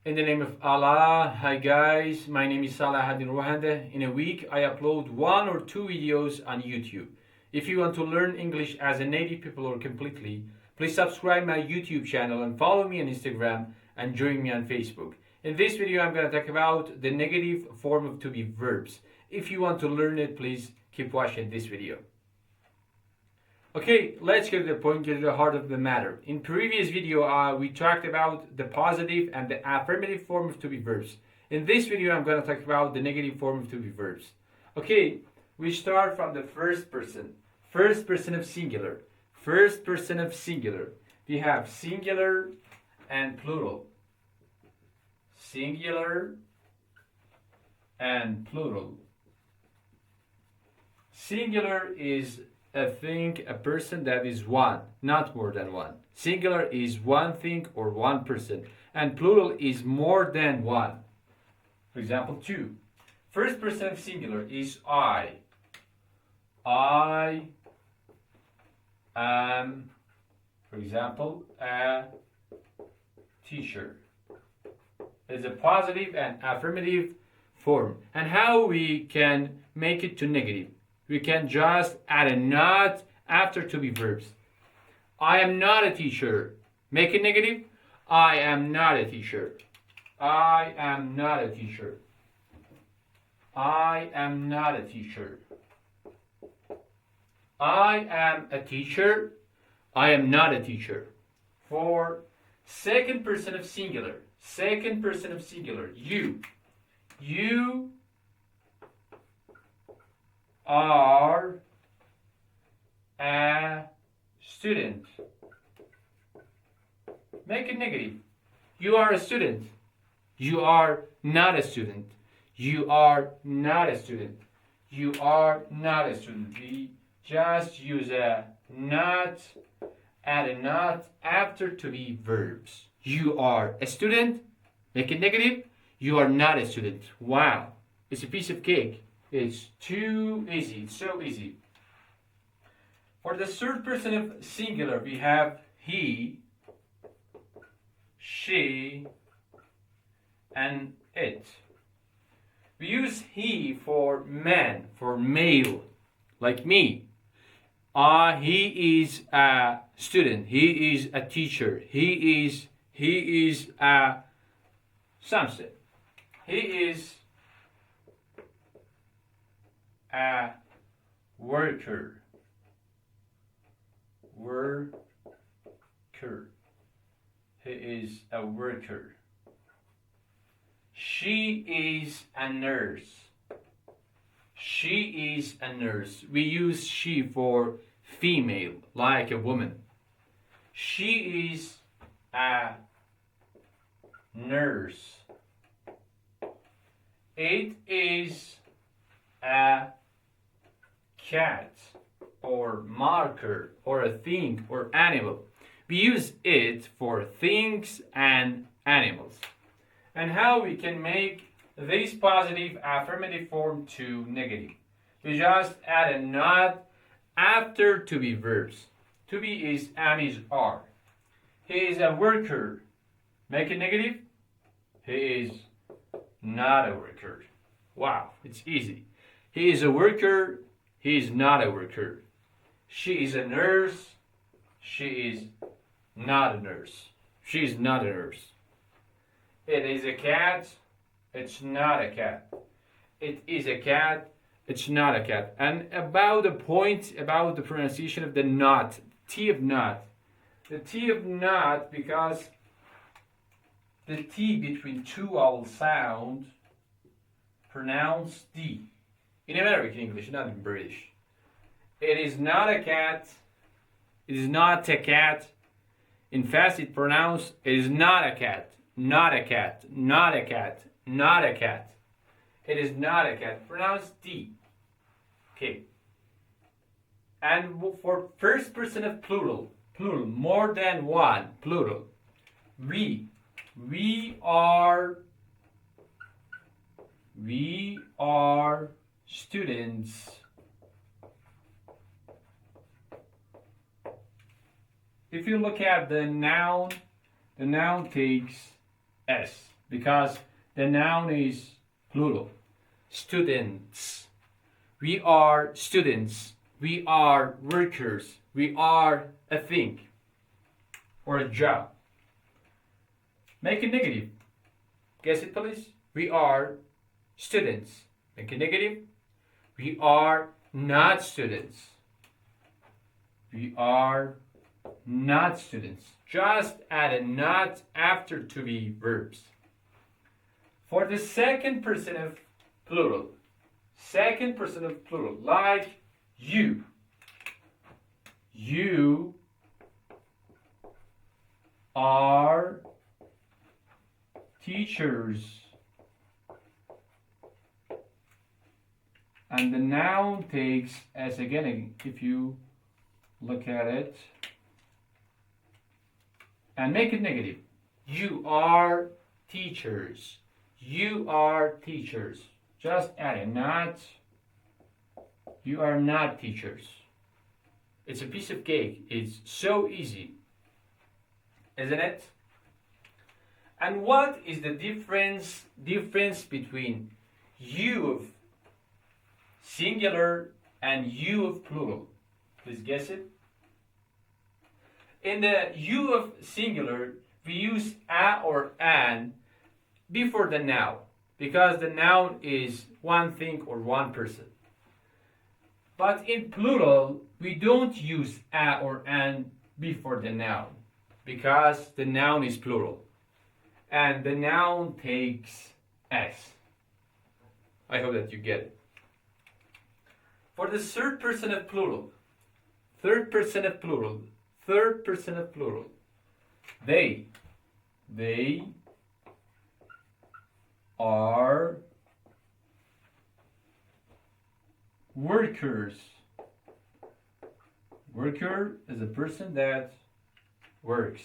In the name of Allah, hi guys, my name is Salah Hadin Rohande. In a week, I upload 1 or 2 videos on YouTube. If you want to learn English as a native people or completely, please subscribe my YouTube channel and follow me on Instagram and join me on Facebook. In this video, I'm going to talk about the negative form of to be verbs. If you want to learn it, please keep watching this video. Okay, let's get to the point, get to the heart of the matter. In previous video, we talked about the positive and the affirmative form of to be verbs. In this video, I'm going to talk about the negative form of to be verbs. Okay, we start from the first person. First person of singular. First person of singular. We have singular and plural. Singular and plural. Singular is a thing, a person that is one, not more than one. Singular is one thing or one person, and plural is more than one. For example, two. First person of singular is I. I am, for example, a teacher. It's a positive and affirmative form. And how we can make it to negative? We can just add a not after to be verbs. I am not a teacher. Make it negative. I am not a teacher. I am not a teacher. I am not a teacher. I am a teacher. I am not a teacher. For second person of singular. Second person of singular. You. You are a student. Make it negative. You are a student. You are not a student. You are not a student. You are not a student. We just use a not, add a not after to be verbs. You are a student. Make it negative. You are not a student. Wow. It's a piece of cake. It's too easy. It's so easy. For the third person of singular, we have he, she, and it. We use he for man, for male, like me. He is a student. He is a teacher. He is a something. He is a worker. Worker. He is a worker. She is a nurse. She is a nurse. We use she for female, like a woman. She is a nurse. It is a cat or marker or a thing or animal. We use it for things and animals. And how we can make this positive affirmative form to negative? We just add a not after to be verbs. To be is am is are. He is a worker. Make it negative. He is not a worker. Wow, it's easy. He is a worker. He is not a worker. She is a nurse. She is not a nurse. She is not a nurse. It is a cat. It's not a cat. It is a cat. It's not a cat. And about the point about the pronunciation of the not, T of not. The T of not, because the T between two vowel sound pronounce D. In American English, not in British. It is not a cat. It is not a cat. In fact, it pronounced it is not a cat. Not a cat. Not a cat. Not a cat. It is not a cat. Pronounce D. Okay. And for first person of plural, plural, more than one, plural. We are students. If you look at the noun takes S. because the noun is plural. Students. We are students. We are workers. We are a thing or a job. Make it negative. Guess it, please. We are students. Make it negative. We are not students. We are not students. Just add a not after to be verbs. For the second person of plural, like you. You are teachers. And the noun takes as again, if you look at it, and make it negative. You are teachers. You are teachers. Just add a not. You are not teachers. It's a piece of cake. It's so easy, isn't it? And what is the difference between you of singular and you of plural? Please guess it. In the you of singular, we use a or an before the noun because the noun is one thing or one person. But in plural, we don't use a or an before the noun because the noun is plural and the noun takes s. I hope that you get it. For the third person of plural, they are workers. Worker is a person that works.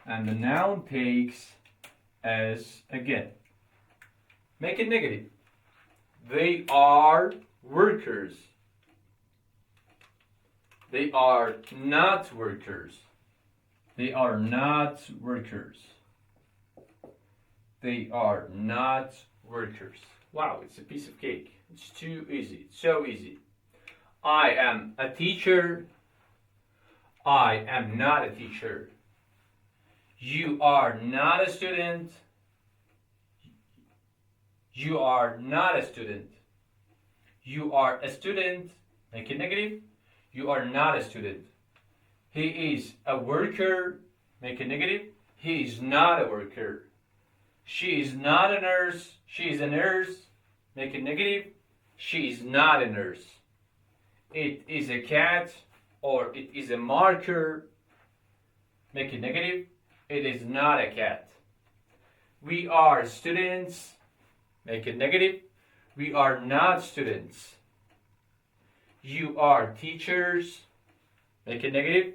And the noun takes as again. Make it negative. They are workers. They are not workers. They are not workers. They are not workers. Wow, it's a piece of cake. It's too easy. It's so easy. I am a teacher. I am not a teacher. You are not a student. You are not a student. You are a student. Make it negative. You are not a student. He is a worker. Make it negative. He is not a worker. She is not a nurse. She is a nurse. Make it negative. She is not a nurse. It is a cat or it is a marker. Make it negative. It is not a cat. We are students. Make it negative. We are not students. You are teachers. Make it negative.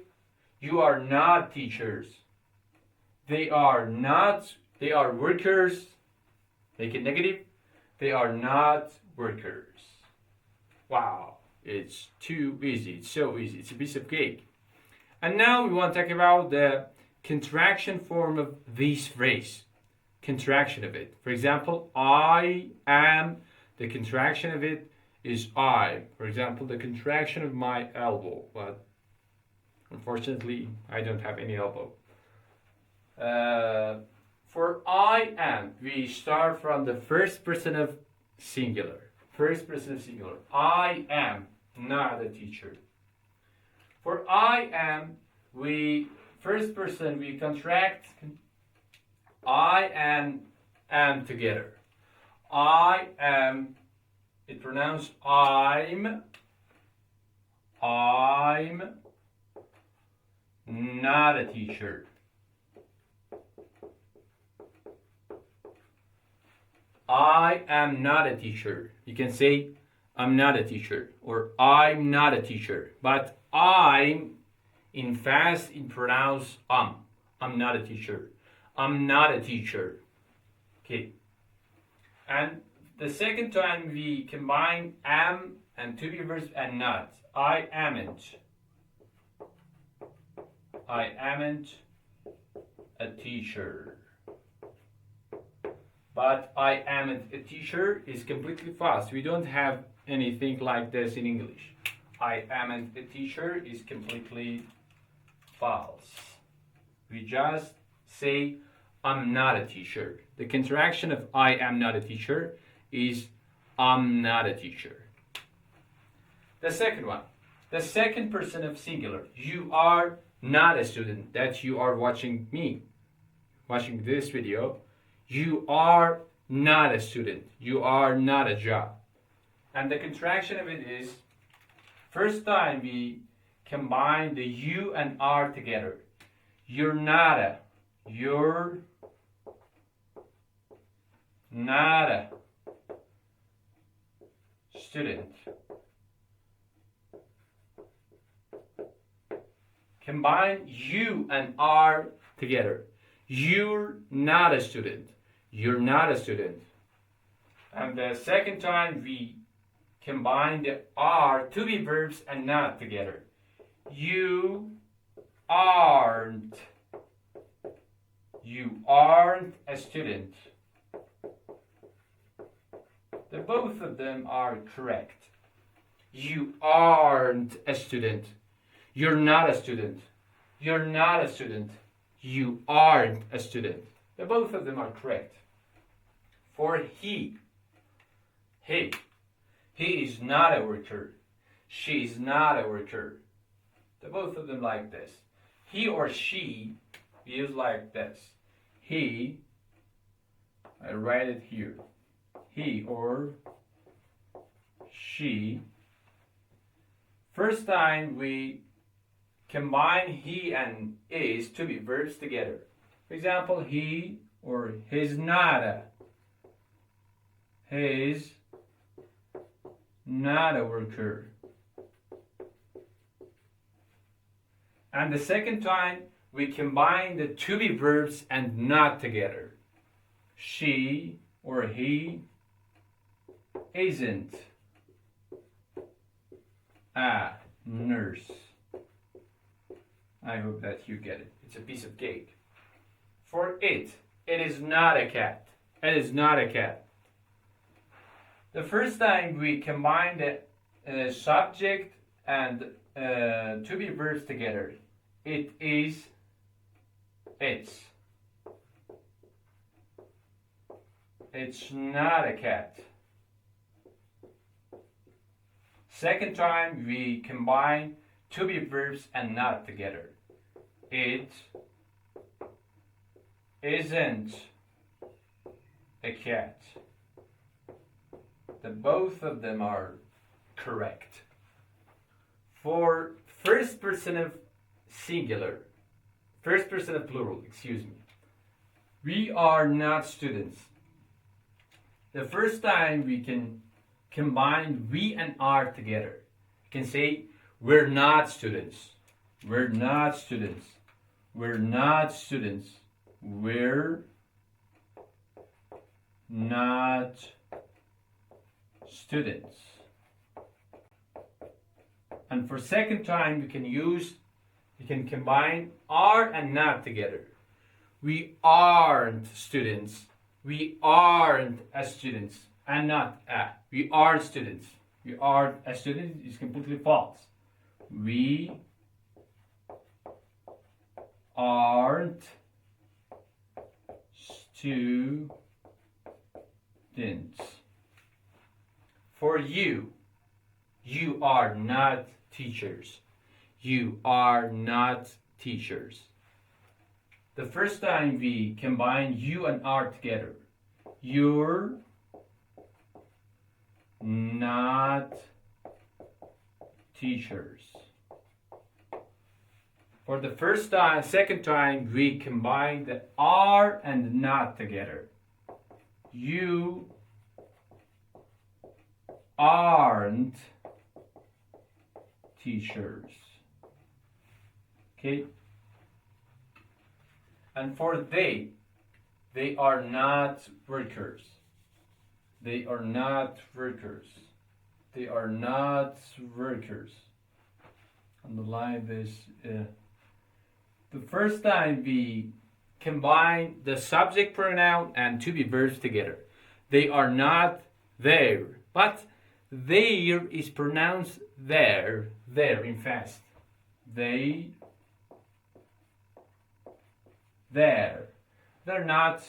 You are not teachers. They are workers. Make it negative. They are not workers. Wow, it's too easy. It's so easy. It's a piece of cake. And now we want to talk about the contraction form of this phrase. Contraction of it. For example, I am, the contraction of it is I. For example, the contraction of my elbow. But unfortunately, I don't have any elbow. For I am, we start from the first person of singular. First person of singular. I am not a teacher. For I am, first person, we contract I and am together. I am, it pronounced I'm not a teacher. I am not a teacher. You can say I'm not a teacher or I'm not a teacher. But I'm in fast it pronounce I'm not a teacher. I'm not a teacher. Okay. And the second time we combine am and to be verbs and not. I amn't. I amn't a teacher. But I am a teacher is completely false. We don't have anything like this in English. I am a teacher is completely false. We just say I'm not a teacher. The contraction of I am not a teacher is I'm not a teacher. The second one, the second person of singular. You are not a student. That you are watching me, watching this video. You are not a student. You are not a job. And the contraction of it is, first time we combine the you and are together. You're not a. You're not a student. Combine you and are together. You're not a student. You're not a student. And the second time we combine the are to be verbs and not together. You aren't. You aren't a student. The both of them are correct. You aren't a student. You're not a student. You're not a student. You aren't a student. The both of them are correct. For he is not a worker. She is not a worker. The both of them like this. He or she is like this. He, I write it here. He or she. First time we combine he and is to be verbs together. For example, he or he's not a. He's not a worker. And the second time we combine the to be verbs and not together. She or he isn't a nurse. I hope that you get it. It's a piece of cake. For it is not a cat. It is not a cat. The first time we combine the subject and to be verbs together. It is, it's. It's not a cat. Second time we combine to be verbs and not together. It isn't a cat. The both of them are correct. For first person of singular, first person of plural, excuse me. We are not students. The first time we can combine we and are together. You can say we're not students. We're not students. We're not students. We're not students. And for second time you can combine are and not together. We aren't students. We aren't as students and not a. We aren't students. We aren't a student is completely false. We aren't students. For you are not teachers. You are not teachers. The first time we combine you and are together. You're not teachers. For the first time, second time we combine the are and not together. You aren't teachers. Okay? And for they are not workers. They are not workers. They are not workers. Underline this. The first time we combine the subject pronoun and to be verbs together. They are not there, but there is pronounced there in fast. They, there. They're not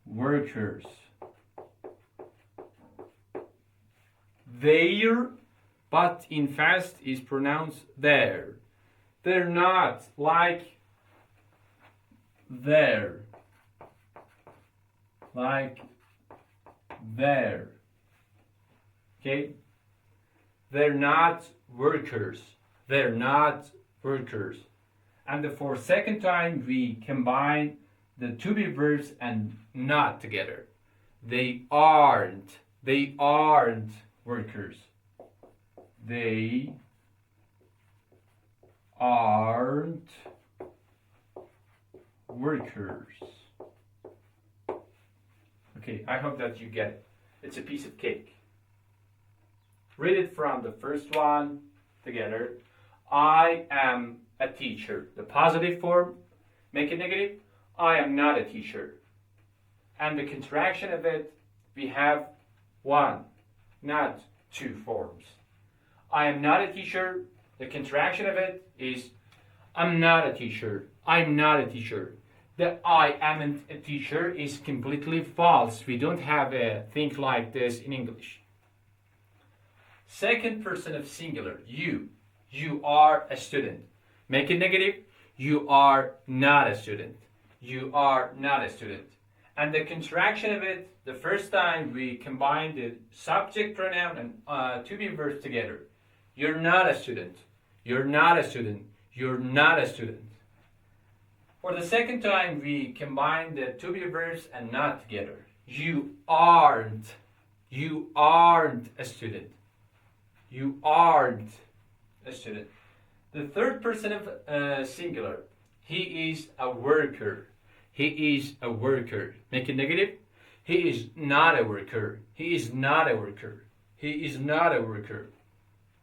workers. There, but in fast is pronounced there. They're not like there. Like there. Okay? They're not workers. They're not workers. And for second time, we combine the to be verbs and not together. They aren't workers. They aren't workers. Okay, I hope that you get it. It's a piece of cake. Read it from the first one together. I am a teacher. The positive form, make it negative. I am not a teacher. And the contraction of it, we have one, not two forms. I am not a teacher. The contraction of it is I'm not a teacher. I'm not a teacher. The I am a teacher is completely false. We don't have a thing like this in English. Second person of singular, you. You are a student. Make it negative. You are not a student. You are not a student. And the contraction of it, the first time we combine the subject pronoun and to be verbs together. You're not a student. You're not a student. You're not a student. For the second time, we combine the to be verbs and not together. You aren't. You aren't a student. You aren't a student. The third person of singular. He is a worker. He is a worker. Make it negative. He is not a worker. He is not a worker. He is not a worker.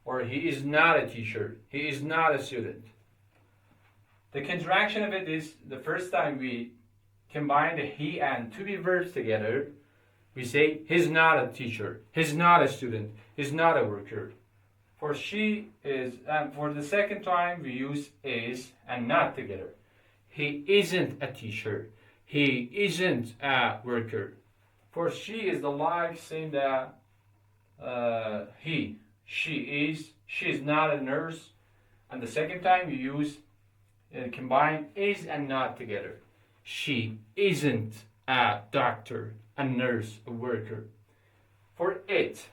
Or he is not a teacher. He is not a student. The contraction of it is the first time we combine the he and to be verbs together, we say he's not a teacher, he's not a student, he's not a worker. For she is, and for the second time we use is and not together. He isn't a teacher, he isn't a worker. For she is the like saying that she is not a nurse. And the second time we use combine is and not together. She isn't a doctor, a nurse, a worker. For it,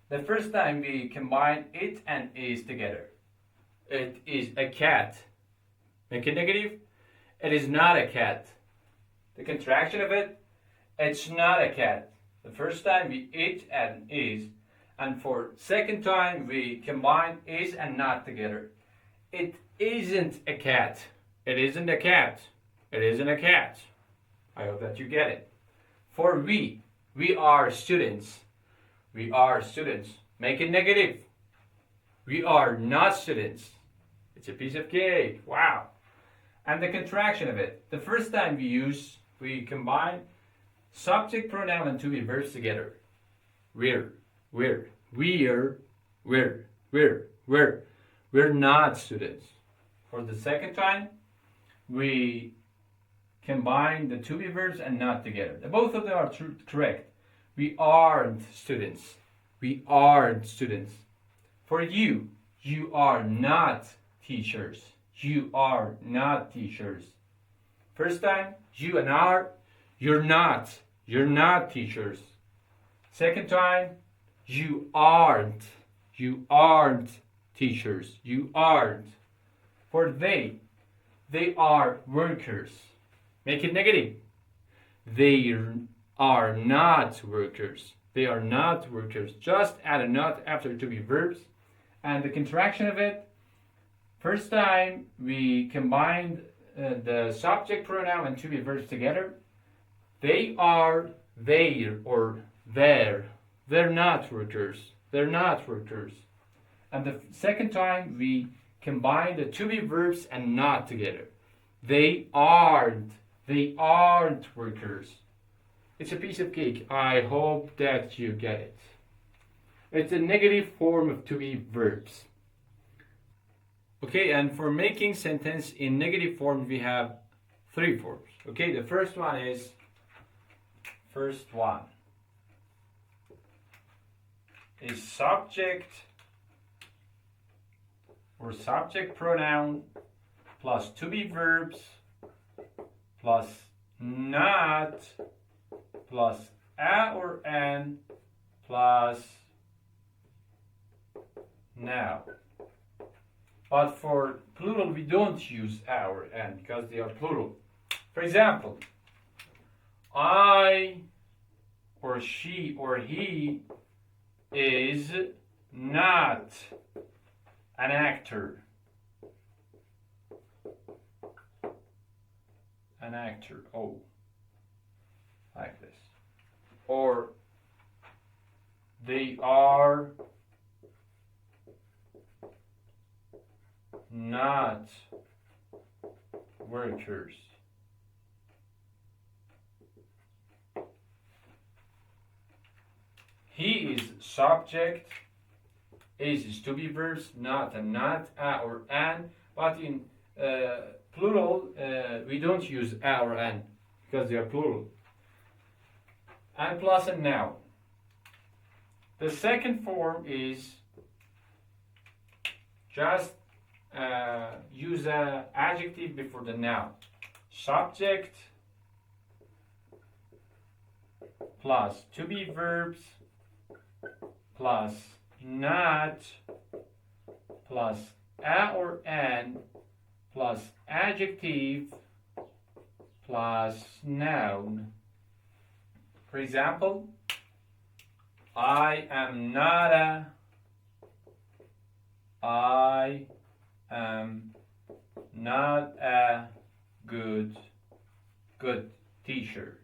the first time we combine it and is together. It is a cat. Make it negative. It is not a cat. The contraction of it, it's not a cat. The first time we it and is. And for second time we combine is and not together. It isn't a cat. It isn't a cat. It isn't a cat. I hope that you get it. For we are students. We are students. Make it negative. We are not students. It's a piece of cake. Wow. And the contraction of it. The first time we combine subject pronoun and to be verbs together. We're not students. For the second time, we combine the to be verbs and not together. Both of them are correct. We aren't students. We aren't students. For you are not teachers. You are not teachers. First time, you and are, you're not. You're not teachers. Second time, you aren't. You aren't teachers. You aren't. For they are workers. Make it negative. They are not workers. They are not workers. Just add a not after to be verbs. And the contraction of it, first time we combined the subject pronoun and to be verbs together. They are there or there. They're not workers. They're not workers. And the second time we combine the to be verbs and not together. They aren't workers. It's a piece of cake. I hope that you get it. It's a negative form of to be verbs. Okay, and for making sentence in negative form, we have three forms. Okay, the first one is subject or subject pronoun plus to be verbs plus not plus a or an plus noun. But for plural, we don't use a or an because they are plural. For example, I or she or he is not an actor. An actor. Oh, like this. Or they are not workers. He is subject, is to be verbs, not and not, a or an, but in plural we don't use a or an because they are plural. And plus a noun. The second form is just use an adjective before the noun. Subject plus to be verbs plus not plus a or an plus adjective plus noun. For example, I am not a good teacher.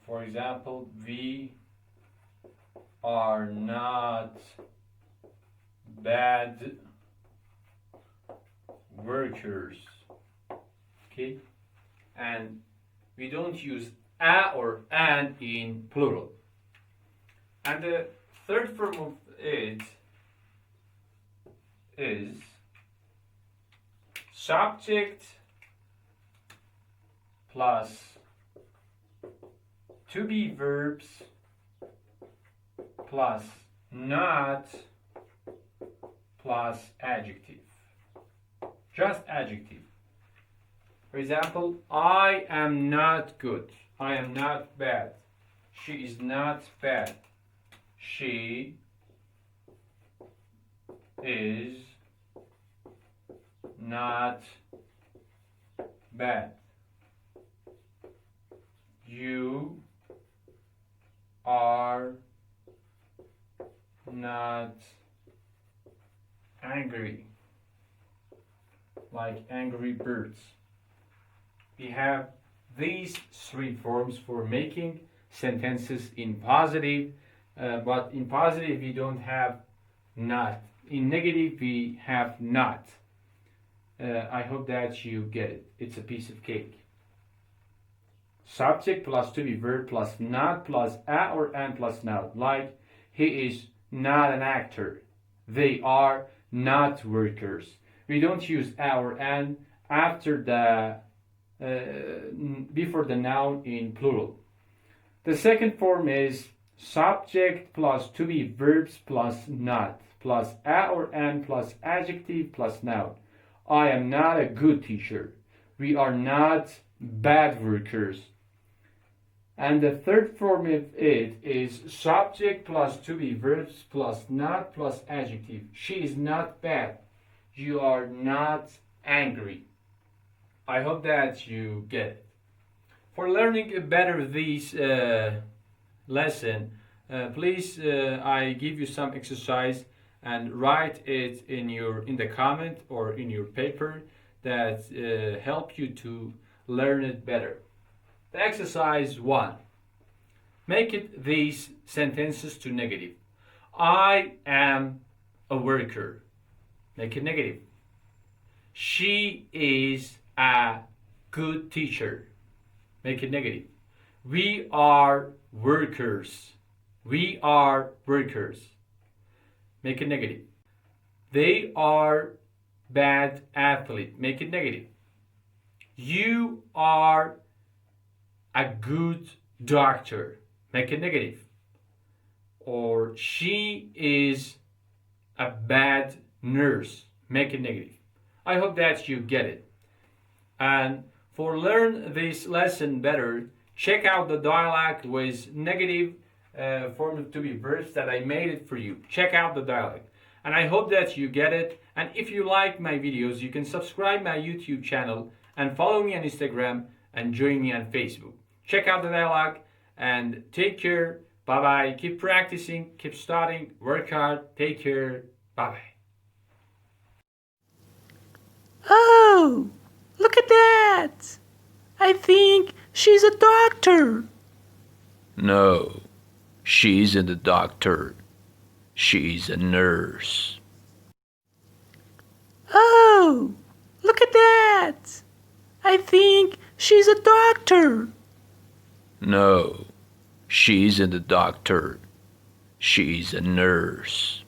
For example, we are not bad workers. Okay? And we don't use a or an in plural. And the third form of it is subject plus to be verbs plus not plus adjective. Just adjective. For example, I am not good. I am not bad. She is not bad. She is not bad. You are not angry, like angry birds. We have these three forms for making sentences in positive, but in positive we don't have not. In negative we have not. I hope that you get it. It's a piece of cake. Subject plus to be verb plus not plus a or an plus noun. Like, he is not an actor. They are not workers. We don't use a or an after the before the noun in plural. The second form is subject plus to be verbs plus not plus a or an plus adjective plus noun. I am not a good teacher. We are not bad workers. And the third form of it is subject plus to be verbs plus not plus adjective. She is not bad. You are not angry. I hope that you get it. For learning better this lesson, please I give you some exercise and write it in the comment or in your paper that help you to learn it better. The exercise 1. Make it these sentences to negative. I am a worker. Make it negative. She is a good teacher. Make it negative. We are workers. We are workers. Make it negative. They are bad athlete. Make it negative. You are a good doctor. Make it negative. Or she is a bad nurse. Make it negative. I hope that you get it. And for learn this lesson better, check out the dialogue with negative form to be verbs that I made it for you. Check out the dialogue. And I hope that you get it. And if you like my videos, you can subscribe my YouTube channel and follow me on Instagram and join me on Facebook. Check out the dialogue and take care. Bye bye. Keep practicing, keep studying, work hard. Take care. Bye bye. Oh, look at that! I think she's a doctor. No, she isn't a doctor. She's a nurse. Oh, look at that! I think she's a doctor. No, she isn't a doctor. She's a nurse.